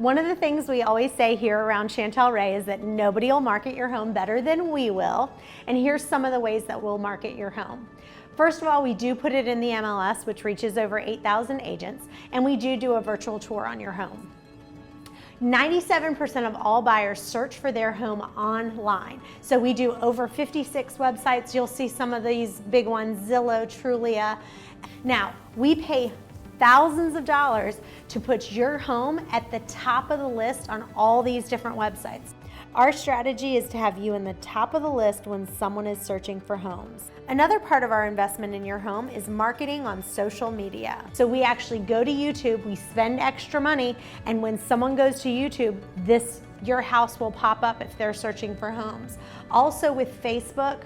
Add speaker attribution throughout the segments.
Speaker 1: One of the things we always say here around Chantel Ray is that nobody will market your home better than we will. And here's some of the ways that we'll market your home. First of all, we do put it in the MLS, which reaches over 8,000 agents, and we do a virtual tour on your home. 97% of all buyers search for their home online. So we do over 56 websites. You'll see some of these big ones, Zillow, Trulia. Now, we pay thousands of dollars to put your home at the top of the list on all these different websites. Our strategy is to have you in the top of the list when someone is searching for homes. Another part of our investment in your home is marketing on social media. So we actually go to YouTube, we spend extra money, and when someone goes to YouTube, your house will pop up if they're searching for homes. Also with Facebook,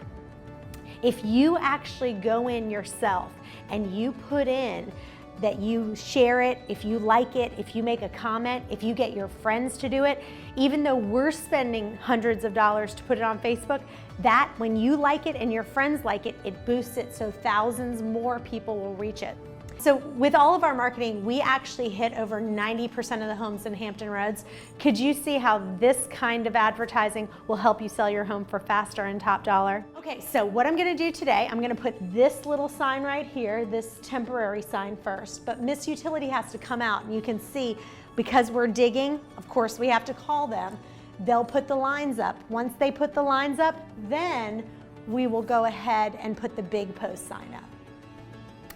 Speaker 1: if you actually go in yourself and you put in that you share it, if you like it, if you make a comment, if you get your friends to do it, even though we're spending hundreds of dollars to put it on Facebook, that when you like it and your friends like it, it boosts it so thousands more people will reach it. So with all of our marketing, we actually hit over 90% of the homes in Hampton Roads. Could you see how this kind of advertising will help you sell your home for faster and top dollar? Okay, so what I'm gonna do today, I'm gonna put this little sign right here, this temporary sign first, but Miss Utility has to come out and you can see, because we're digging, of course we have to call them, they'll put the lines up. Once they put the lines up, then we will go ahead and put the big post sign up.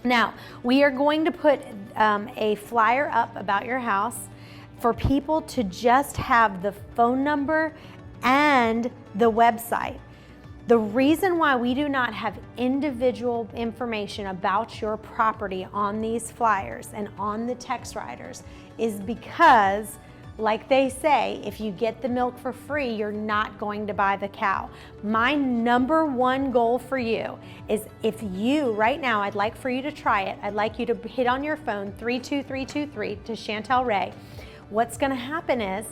Speaker 1: Now, we are going to put a flyer up about your house for people to just have the phone number and the website. The reason why we do not have individual information about your property on these flyers and on the text riders is because, like they say, if you get the milk for free, you're not going to buy the cow. My number one goal for you is, if you, right now, I'd like for you to try it. I'd like you to hit on your phone 32323 to Chantel Ray. What's gonna happen is,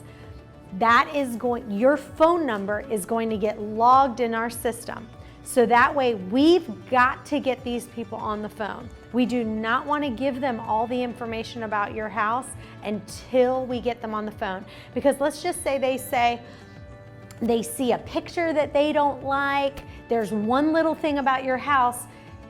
Speaker 1: your phone number is going to get logged in our system. So that way, we've got to get these people on the phone. We do not want to give them all the information about your house until we get them on the phone. Because let's just say they see a picture that they don't like, there's one little thing about your house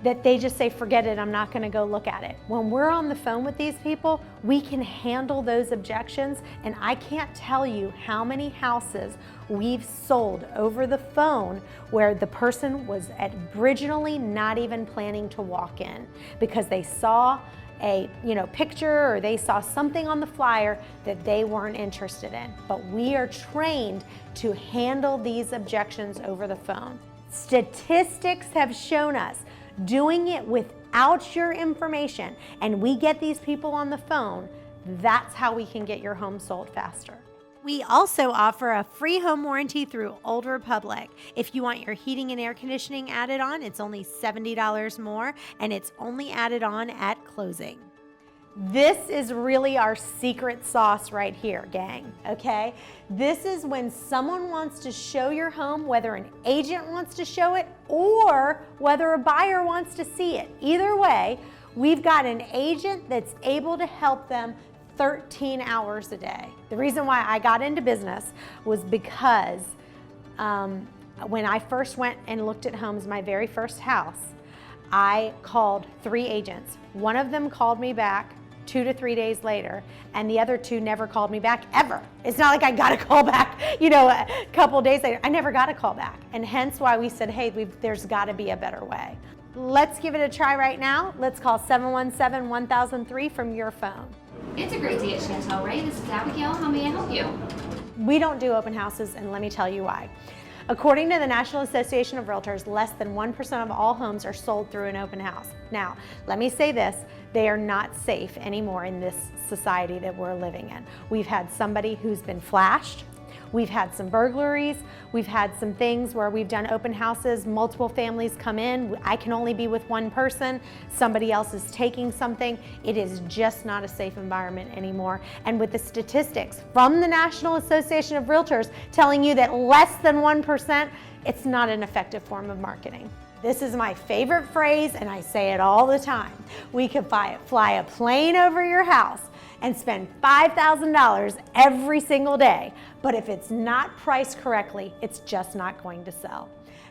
Speaker 1: that they just say, forget it, I'm not gonna go look at it. When we're on the phone with these people, we can handle those objections, and I can't tell you how many houses we've sold over the phone where the person was originally not even planning to walk in because they saw a picture or they saw something on the flyer that they weren't interested in. But we are trained to handle these objections over the phone. Statistics have shown us doing it without your information, and we get these people on the phone, that's how we can get your home sold faster. We also offer a free home warranty through Old Republic. If you want your heating and air conditioning added on, it's only $70 more, and it's only added on at closing. This is really our secret sauce right here, gang, okay? This is when someone wants to show your home, whether an agent wants to show it or whether a buyer wants to see it. Either way, we've got an agent that's able to help them 13 hours a day. The reason why I got into business was because when I first went and looked at homes, my very first house, I called 3 agents. One of them called me back 2 to 3 days later, and the other 2 never called me back ever. It's not like I got a call back, a couple days later. I never got a call back, and hence why we said, hey, there's got to be a better way. Let's give it a try right now. Let's call 717-1003 from your phone.
Speaker 2: It's a great day at Chantel Ray. This is Abigail. How may I help you?
Speaker 1: We don't do open houses, and let me tell you why. According to the National Association of Realtors, less than 1% of all homes are sold through an open house. Now, let me say this, they are not safe anymore in this society that we're living in. We've had somebody who's been flashed, we've had some burglaries, we've had some things where we've done open houses, multiple families come in, I can only be with one person, somebody else is taking something. It is just not a safe environment anymore. And with the statistics from the National Association of Realtors telling you that less than 1%, it's not an effective form of marketing. This is my favorite phrase, and I say it all the time. We could fly a plane over your house and spend $5,000 every single day, but if it's not priced correctly, it's just not going to sell.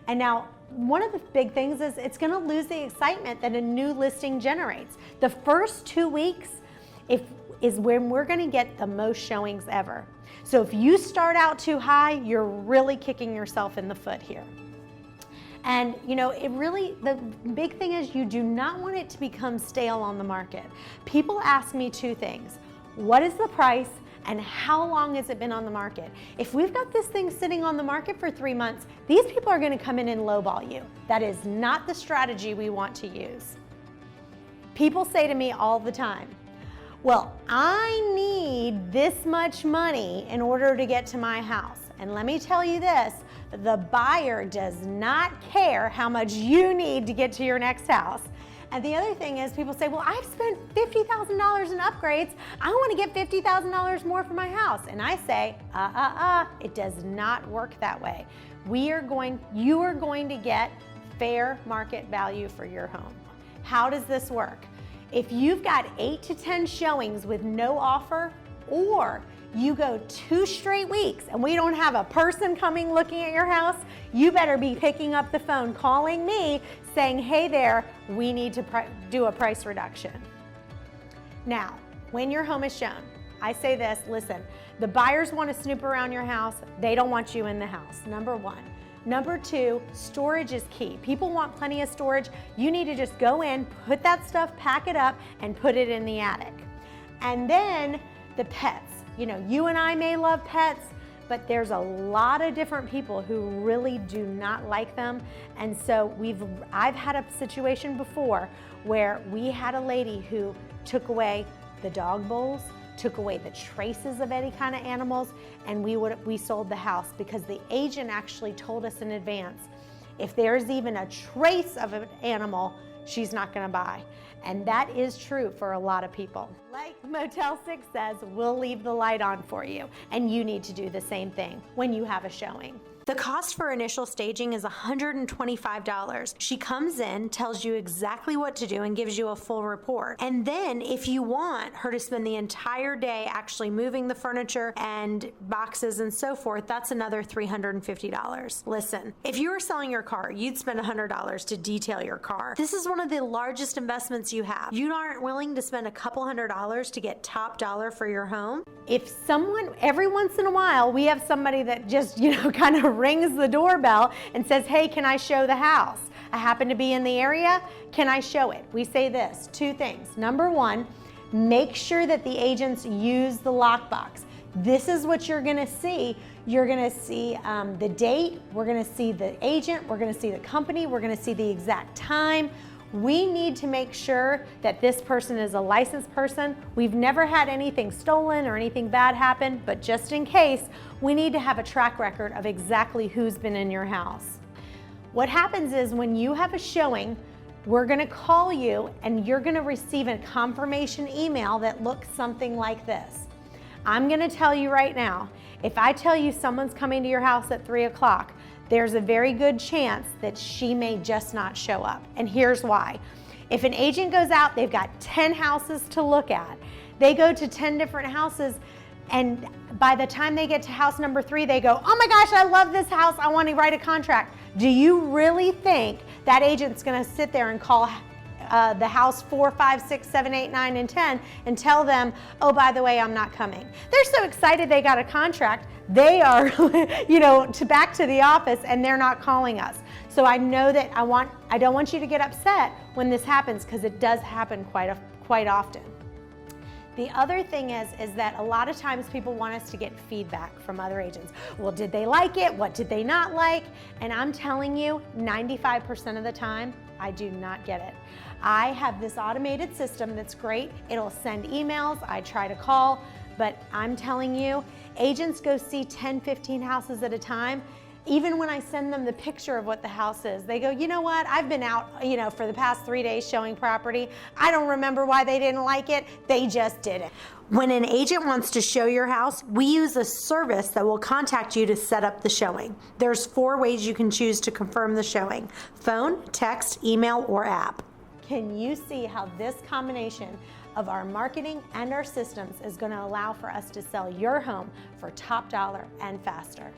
Speaker 1: And now, one of the big things is it's going to lose the excitement that a new listing generates. The first 2 weeks is when we're going to get the most showings ever. So if you start out too high, you're really kicking yourself in the foot here. And the big thing is you do not want it to become stale on the market. People ask me two things. What is the price and how long has it been on the market? If we've got this thing sitting on the market for 3 months, these people are going to come in and lowball you. That is not the strategy we want to use. People say to me all the time, well, I need this much money in order to get to my house. And let me tell you this, the buyer does not care how much you need to get to your next house. And the other thing is people say, well, I've spent $50,000 in upgrades. I want to get $50,000 more for my house. And I say, it does not work that way. You are going to get fair market value for your home. How does this work? If you've got 8 to 10 showings with no offer, or you go 2 straight weeks and we don't have a person coming looking at your house, you better be picking up the phone, calling me, saying, hey there, we need to do a price reduction. Now, when your home is shown, I say this, listen, the buyers want to snoop around your house. They don't want you in the house, number one. Number two, storage is key. People want plenty of storage. You need to just go in, put that stuff, pack it up, and put it in the attic. And then the pets. You and I may love pets, but there's a lot of different people who really do not like them. And so I've had a situation before where we had a lady who took away the dog bowls, took away the traces of any kind of animals, and we sold the house because the agent actually told us in advance, if there's even a trace of an animal, she's not going to buy. And that is true for a lot of people. Like Motel 6 says, we'll leave the light on for you, and you need to do the same thing when you have a showing. The cost for initial staging is $125. She comes in, tells you exactly what to do, and gives you a full report. And then if you want her to spend the entire day actually moving the furniture and boxes and so forth, that's another $350. Listen, if you were selling your car, you'd spend $100 to detail your car. This is one of the largest investments you have. You aren't willing to spend a couple $100 to get top dollar for your home? Every once in a while, we have somebody that just, kind of rings the doorbell and says, hey, can I show the house? I happen to be in the area. Can I show it? We say this, 2 things. Number one, make sure that the agents use the lockbox. This is what you're going to see. You're going to see the date. We're going to see the agent. We're going to see the company. We're going to see the exact time. We need to make sure that this person is a licensed person. We've never had anything stolen or anything bad happen, but just in case, we need to have a track record of exactly who's been in your house. What happens is when you have a showing, we're going to call you and you're going to receive a confirmation email that looks something like this. I'm going to tell you right now, if I tell you someone's coming to your house at 3 o'clock, there's a very good chance that she may just not show up. And here's why. If an agent goes out, they've got 10 houses to look at. They go to 10 different houses, and by the time they get to house number 3, they go, oh my gosh, I love this house, I want to write a contract. Do you really think that agent's going to sit there and call the house 4, 5, 6, 7, 8, 9, and 10 and tell them, oh, by the way, I'm not coming? They're so excited they got a contract. They are, back to the office, and they're not calling us. So I know that I don't want you to get upset when this happens, because it does happen quite often. The other thing is that a lot of times people want us to get feedback from other agents. Well, did they like it? What did they not like? And I'm telling you, 95% of the time, I do not get it. I have this automated system that's great. It'll send emails. I try to call, but I'm telling you, agents go see 10, 15 houses at a time. Even when I send them the picture of what the house is, they go, you know what, I've been out, for the past 3 days showing property. I don't remember why they didn't like it. They just did it. When an agent wants to show your house, we use a service that will contact you to set up the showing. There's 4 ways you can choose to confirm the showing: phone, text, email, or app. Can you see how this combination of our marketing and our systems is going to allow for us to sell your home for top dollar and faster.